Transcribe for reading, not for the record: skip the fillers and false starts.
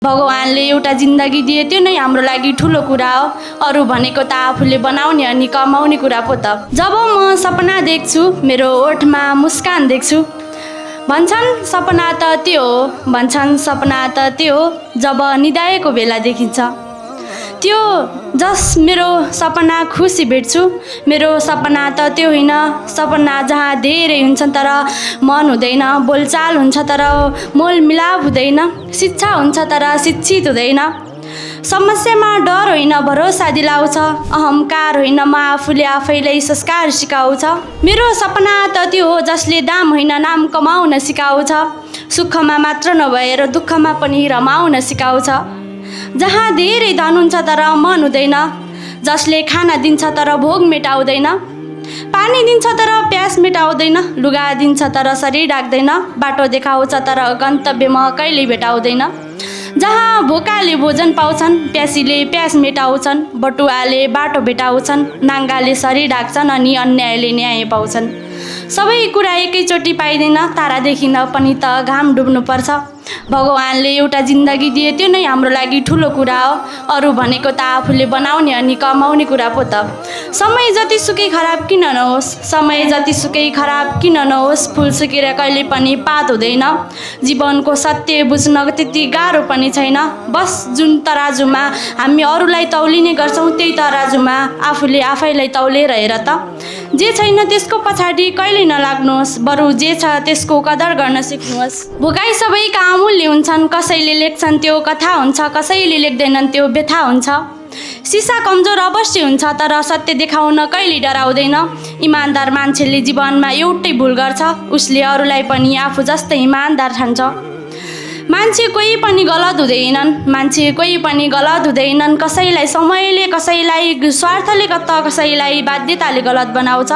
भगवानले एउटा जिन्दगी दिए त्यो नै हाम्रो लागि ठुलो कुरा हो। अरू भनेको त आफूले बनाउने अनि कमाउने कुरा पो त। जब म सपना देख्छु मेरो ओठमा मुस्कान देख्छु, भन्छन् सपना त त्यो हो, भन्छन् सपना त त्यो हो जब निदाएको बेला देखिन्छ। त्यो जस मेरो सपना खुसी भेट्छु। मेरो सपना त त्यो होइन, सपना जहाँ धेरै हुन्छन् तर मन हुँदैन, बोलचाल हुन्छ तर मोल मिलाप हुँदैन, शिक्षा हुन्छ तर शिक्षित हुँदैन। समस्यामा डर होइन भरोसा दिलाउँछ, अहङ्कार होइन म आफूले आफैलाई संस्कार सिकाउँछ। मेरो सपना त त्यो हो जसले दाम होइन नाम कमाउन सिकाउँछ, सुखमा मात्र नभएर दुःखमा पनि रमाउन सिकाउँछ। जहाँ धेरै धन हुन्छ तर मन हुँदैन, जसले खाना दिन्छ तर भोग मेटाउँदैन, पानी दिन्छ तर प्यास मेटाउँदैन, लुगा दिन्छ तर शरीर ढाक्दैन, बाटो देखाउँछ तर गन्तव्यमा कहिल्यै भेटाउँदैन। जहाँ भोकाले भोजन पाउँछन्, प्यासीले प्यास मेटाउँछन्, बटुवाले बाटो भेटाउँछन्, नाङ्गाले शरीर ढाक्छन् अनि अन्यायले न्याय पाउँछन्। सबै कुरा एकैचोटि पाइँदैन, तारा देखिन पनि त घाम डुब्नुपर्छ। भगवानले एउटा जिन्दगी दिए त्यो नै हाम्रो लागि ठुलो कुरा हो। अरू भनेको त आफूले बनाउने अनि कमाउने कुरा पो त। समय जतिसुकै खराब किन नहोस्, समय जतिसुकै खराब किन नहोस्, फुल सुकेर कहिले पनि पात हुँदैन। जीवनको सत्य बुझ्न त्यति गाह्रो पनि छैन। बस जुन तराजुमा हामी अरूलाई तौलिने गर्छौँ त्यही तराजुमा आफूले आफैलाई तौलेर हेर त। जे छैन त्यसको पछाडि कहिल्यै नलाग्नुहोस्, बरु जे छ त्यसको कदर गर्न सिक्नुहोस्। भोकाइ सबैका अमूल्य हुन्छन्, कसैले लेख्छन् त्यो कथा हुन्छ, कसैले लेख्दैनन् त्यो व्यथा हुन्छ। सिसा कमजोर अवश्य हुन्छ तर सत्य देखाउन कहिल्यै डराउँदैन। इमान्दार मान्छेले जीवनमा एउटै भुल गर्छ, उसले अरूलाई पनि आफू जस्तै इमान्दार ठान्छ। मान्छे कोही पनि गलत हुँदैनन्, मान्छे कोही पनि गलत हुँदैनन्। कसैलाई समयले कसैलाई स्वार्थले कसैलाई बाध्यताले गलत बनाउँछ।